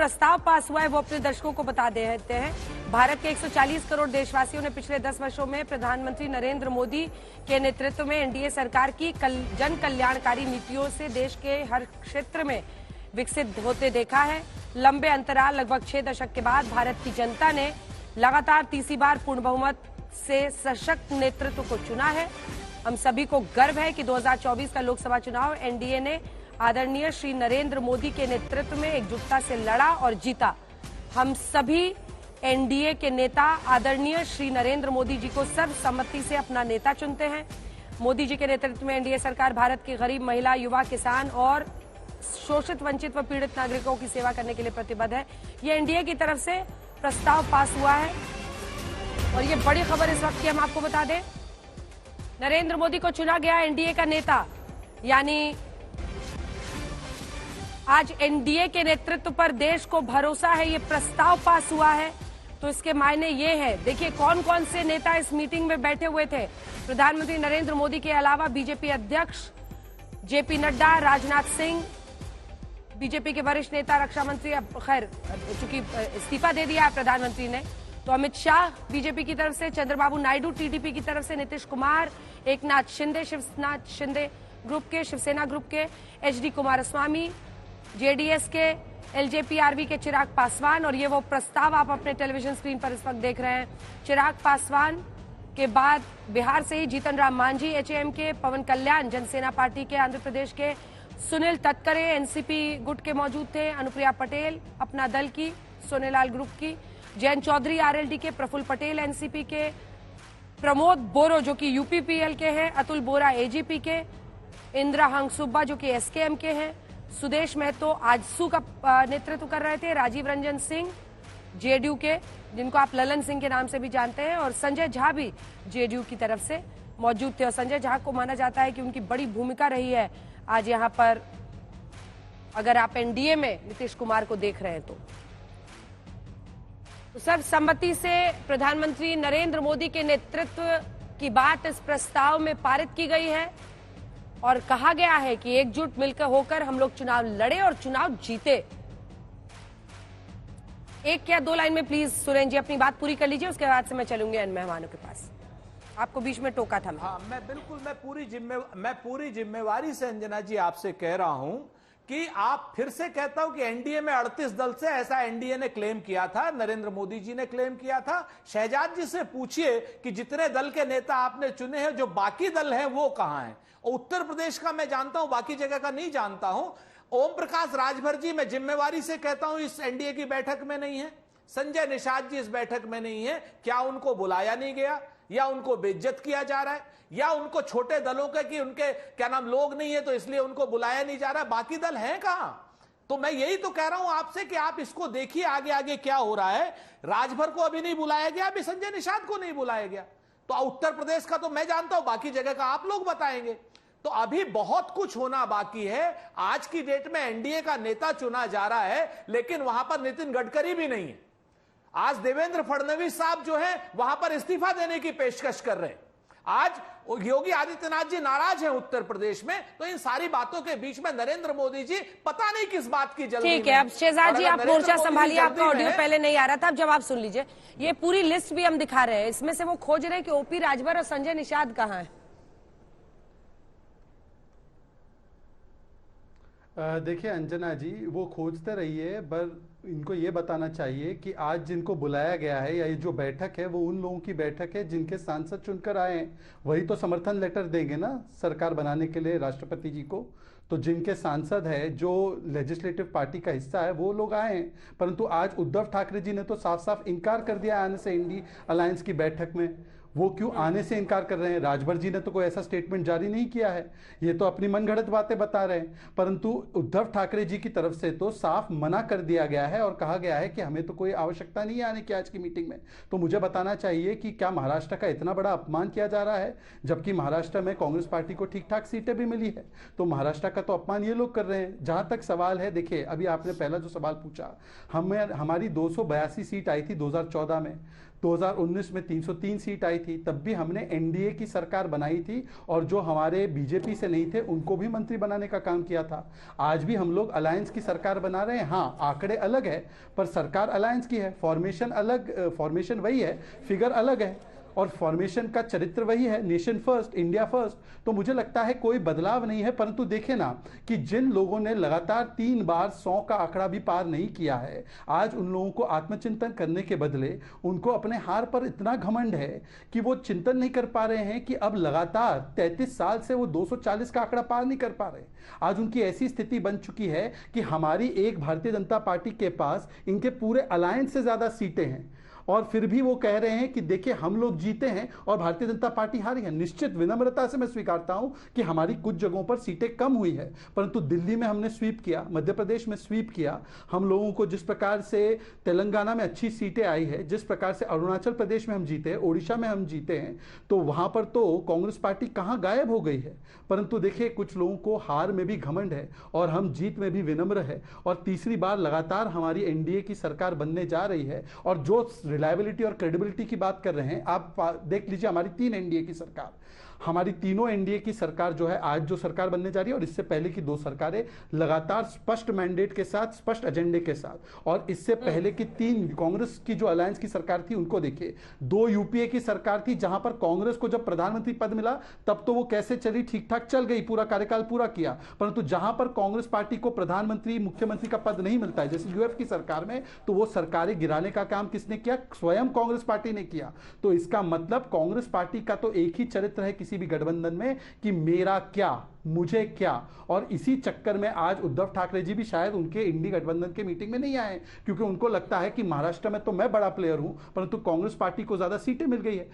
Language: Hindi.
प्रस्ताव पास हुआ है वो अपने दर्शकों को बता देते हैं। भारत के 140 करोड़ देशवासियों ने पिछले 10 वर्षों में प्रधानमंत्री नरेंद्र मोदी के नेतृत्व में एनडीए सरकार की जन कल्याणकारी नीतियों से देश के हर क्षेत्र में विकसित होते देखा है। लंबे अंतराल लगभग 6 दशक के बाद भारत की जनता ने लगातार तीसरी बार पूर्ण बहुमत से सशक्त नेतृत्व को चुना है। हम सभी को गर्व है कि 2024 का लोकसभा चुनाव एनडीए ने आदरणीय श्री नरेंद्र मोदी के नेतृत्व में एकजुटता से लड़ा और जीता। हम सभी एनडीए के नेता आदरणीय श्री नरेंद्र मोदी जी को सर्वसम्मति से अपना नेता चुनते हैं। मोदी जी के नेतृत्व में एनडीए सरकार भारत की गरीब, महिला, युवा, किसान और शोषित, वंचित व पीड़ित नागरिकों की सेवा करने के लिए प्रतिबद्ध है। ये एनडीए की तरफ से प्रस्ताव पास हुआ है और ये बड़ी खबर इस वक्त की हम आपको बता दें। नरेंद्र मोदी को चुना गया एनडीए का नेता, यानी आज एनडीए के नेतृत्व पर देश को भरोसा है। ये प्रस्ताव पास हुआ है तो इसके मायने ये है, देखिए कौन कौन से नेता इस मीटिंग में बैठे हुए थे। प्रधानमंत्री नरेंद्र मोदी के अलावा बीजेपी अध्यक्ष जेपी नड्डा, राजनाथ सिंह, बीजेपी के वरिष्ठ नेता, रक्षा मंत्री, अब खैर चूंकि इस्तीफा दे दिया है प्रधानमंत्री ने, तो अमित शाह बीजेपी की तरफ से, चंद्रबाबू नायडू टीडीपी की तरफ से, नीतीश कुमार, एकनाथ शिंदे शिंदे ग्रुप के, शिवसेना ग्रुप के, एचडी कुमारस्वामी, जेडीएस के, एलजेपी आरवी के चिराग पासवान। और ये वो प्रस्ताव आप अपने टेलीविजन स्क्रीन पर इस वक्त देख रहे हैं। चिराग पासवान के बाद बिहार से ही जीतन राम मांझी एचएम के, पवन कल्याण जनसेना पार्टी के, आंध्र प्रदेश के सुनील तटकरे एनसीपी गुट के मौजूद थे, अनुप्रिया पटेल अपना दल की, सोनेलाल ग्रुप की, जयंत चौधरी आरएलडी के, प्रफुल्ल पटेल एनसीपी के, प्रमोद बोरो जो कि यूपीपीएल के हैं, अतुल बोरा एजीपी के, इंदिरा हंगसुब्बा जो कि एसकेएम के हैं, सुदेश महतो आजसू का नेतृत्व कर रहे थे, राजीव रंजन सिंह जेडीयू के, जिनको आप ललन सिंह के नाम से भी जानते हैं, और संजय झा भी जेडीयू की तरफ से मौजूद थे। और संजय झा को माना जाता है कि उनकी बड़ी भूमिका रही है आज यहां पर, अगर आप एनडीए में नीतीश कुमार को देख रहे हैं तो सर्वसम्मति से प्रधानमंत्री नरेंद्र मोदी के नेतृत्व की बात इस प्रस्ताव में पारित की गई है और कहा गया है कि एकजुट मिलकर होकर हम लोग चुनाव लड़े और चुनाव जीते। एक या दो लाइन में प्लीज सुरेंद्र जी अपनी बात पूरी कर लीजिए, उसके बाद से मैं चलूंगी अन्य मेहमानों के पास। आपको बीच में टोका था। हाँ, मैं पूरी जिम्मेवारी से अंजना जी आपसे कह रहा हूं कि आप फिर से कहता हूं कि एनडीए में 38 दल से, ऐसा एनडीए ने क्लेम किया था, नरेंद्र मोदी जी ने क्लेम किया था। शहजाद जी से पूछिए कि जितने दल के नेता आपने चुने हैं, जो बाकी दल हैं वो कहां हैं। और उत्तर प्रदेश का मैं जानता हूं, बाकी जगह का नहीं जानता हूं। ओम प्रकाश राजभर जी, मैं जिम्मेवारी से कहता हूं, इस एनडीए की बैठक में नहीं है। संजय निषाद जी इस बैठक में नहीं है। क्या उनको बुलाया नहीं गया, या उनको बेइज्जत किया जा रहा है, या उनको छोटे दलों के कि उनके क्या नाम लोग नहीं है तो इसलिए उनको बुलाया नहीं जा रहा है? बाकी दल हैं कहां? तो मैं यही तो कह रहा हूं आपसे कि आप इसको देखिए आगे आगे क्या हो रहा है। राजभर को अभी नहीं बुलाया गया, अभी संजय निषाद को नहीं बुलाया गया। तो उत्तर प्रदेश का तो मैं जानता हूं, बाकी जगह का आप लोग बताएंगे। तो अभी बहुत कुछ होना बाकी है। आज की डेट में एनडीए का नेता चुना जा रहा है, लेकिन वहां पर नितिन गडकरी भी नहीं है। आज देवेंद्र फडणवीस साहब जो है वहां पर इस्तीफा देने की पेशकश कर रहे हैं। आज योगी आदित्यनाथ जी नाराज हैं उत्तर प्रदेश में। तो इन सारी बातों के बीच में नरेंद्र मोदी जी पता नहीं किस बात की जल्दी। ठीक है, अब शहजाद जी आप मोर्चा संभालिए, आपका ऑडियो पहले नहीं आ रहा था, अब जवाब सुन लीजिए। ये पूरी लिस्ट भी हम दिखा रहे हैं, इसमें से वो खोज रहे हैं कि ओपी राजभर और संजय निषाद कहाँ है। देखिए अंजना जी, वो खोजते रहिए, पर इनको ये बताना चाहिए कि आज जिनको बुलाया गया है या ये जो बैठक है वो उन लोगों की बैठक है जिनके सांसद चुनकर आए हैं। वही तो समर्थन लेटर देंगे ना सरकार बनाने के लिए राष्ट्रपति जी को। तो जिनके सांसद है, जो लेजिस्लेटिव पार्टी का हिस्सा है, वो लोग आए हैं। परंतु आज उद्धव ठाकरे जी ने तो साफ साफ इनकार कर दिया आने से इंडी अलायंस की बैठक में। वो क्यों आने से इनकार कर रहे हैं? राजभर जी ने तो कोई ऐसा स्टेटमेंट जारी नहीं किया है, ये तो अपनी मनगढ़ंत बातें बता रहे हैं। परंतु उद्धव ठाकरे जी की तरफ से तो साफ मना कर दिया गया है और कहा गया है कि हमें तो कोई आवश्यकता नहीं है आने की आज की मीटिंग में। तो मुझे बताना चाहिए कि क्या महाराष्ट्र का इतना बड़ा अपमान किया जा रहा है, जबकि महाराष्ट्र में कांग्रेस पार्टी को ठीक ठाक सीटें भी मिली है। तो महाराष्ट्र का तो अपमान ये लोग कर रहे हैं। जहां तक सवाल है, देखिए अभी आपने पहला जो सवाल पूछा, हमारी 282 सीट आई थी 2014 में, 2019 में 303 सीट आई थी, तब भी हमने एनडीए की सरकार बनाई थी और जो हमारे बीजेपी से नहीं थे उनको भी मंत्री बनाने का काम किया था। आज भी हम लोग अलायंस की सरकार बना रहे हैं। हाँ, आंकड़े अलग है पर सरकार अलायंस की है, फॉर्मेशन अलग, फॉर्मेशन वही है, फिगर अलग है और फॉर्मेशन का चरित्र वही है, नेशन फर्स्ट, इंडिया फर्स्ट। तो मुझे लगता है कोई बदलाव नहीं है, परंतु देखे ना कि जिन लोगों ने लगातार 3 बार 100 का आंकड़ा भी पार नहीं किया है, आज उन लोगों को आत्मचिंतन करने के बदले उनको अपने हार पर इतना घमंड है कि वो चिंतन नहीं कर पा रहे हैं कि अब लगातार 33 साल से वो 240 का आंकड़ा पार नहीं कर पा रहे। आज उनकी ऐसी स्थिति बन चुकी है कि हमारी एक भारतीय जनता पार्टी के पास इनके पूरे अलायंस से ज्यादा सीटें हैं और फिर भी वो कह रहे हैं कि देखिए हम लोग जीते हैं और भारतीय जनता पार्टी हारी है। निश्चित विनम्रता से मैं स्वीकारता हूं कि हमारी कुछ जगहों पर सीटें कम हुई है, परंतु दिल्ली में हमने स्वीप किया, मध्य प्रदेश में स्वीप किया। हम लोगों को जिस प्रकार से तेलंगाना में अच्छी सीटें आई है, जिस प्रकार से अरुणाचल प्रदेश में हम जीते, ओडिशा में हम जीते हैं, तो वहां पर तो कांग्रेस पार्टी कहां गायब हो गई है। परंतु देखिए कुछ लोगों को हार में भी घमंड है और हम जीत में भी विनम्र है और तीसरी बार लगातार हमारी एनडीए की सरकार बनने जा रही है। और जो रिलायबिलिटी और क्रेडिबिलिटी की बात कर रहे हैं, आप देख लीजिए हमारी 3 एनडीए की सरकार, हमारी तीनों एनडीए की सरकार जो है आज जो सरकार बनने जा रही है और इससे पहले की 2 सरकारें लगातार स्पष्ट मैंडेट के साथ, स्पष्ट एजेंडे के साथ, और इससे पहले की 3 कांग्रेस की जो अलायंस की सरकार थी उनको देखिए। 2 यूपीए की सरकार थी जहां पर कांग्रेस को जब प्रधानमंत्री पद मिला तब तो वो कैसे चली, ठीक ठाक चल गई, पूरा कार्यकाल पूरा किया, परंतु जहां पर कांग्रेस पार्टी को प्रधानमंत्री, मुख्यमंत्री का पद नहीं मिलता है, जैसे यूएफ की सरकार में, तो वो सरकारें गिराने का काम किसने किया? स्वयं कांग्रेस पार्टी ने किया। तो इसका मतलब कांग्रेस पार्टी का तो एक ही चरित्र है किसी भी गठबंधन में कि मेरा क्या, मुझे क्या। और इसी चक्कर में आज उद्धव ठाकरे जी भी शायद उनके इंडी गठबंधन के मीटिंग में नहीं आए, क्योंकि उनको लगता है कि महाराष्ट्र में तो मैं बड़ा प्लेयर हूं, परंतु कांग्रेस पार्टी को ज्यादा सीटें मिल गई है।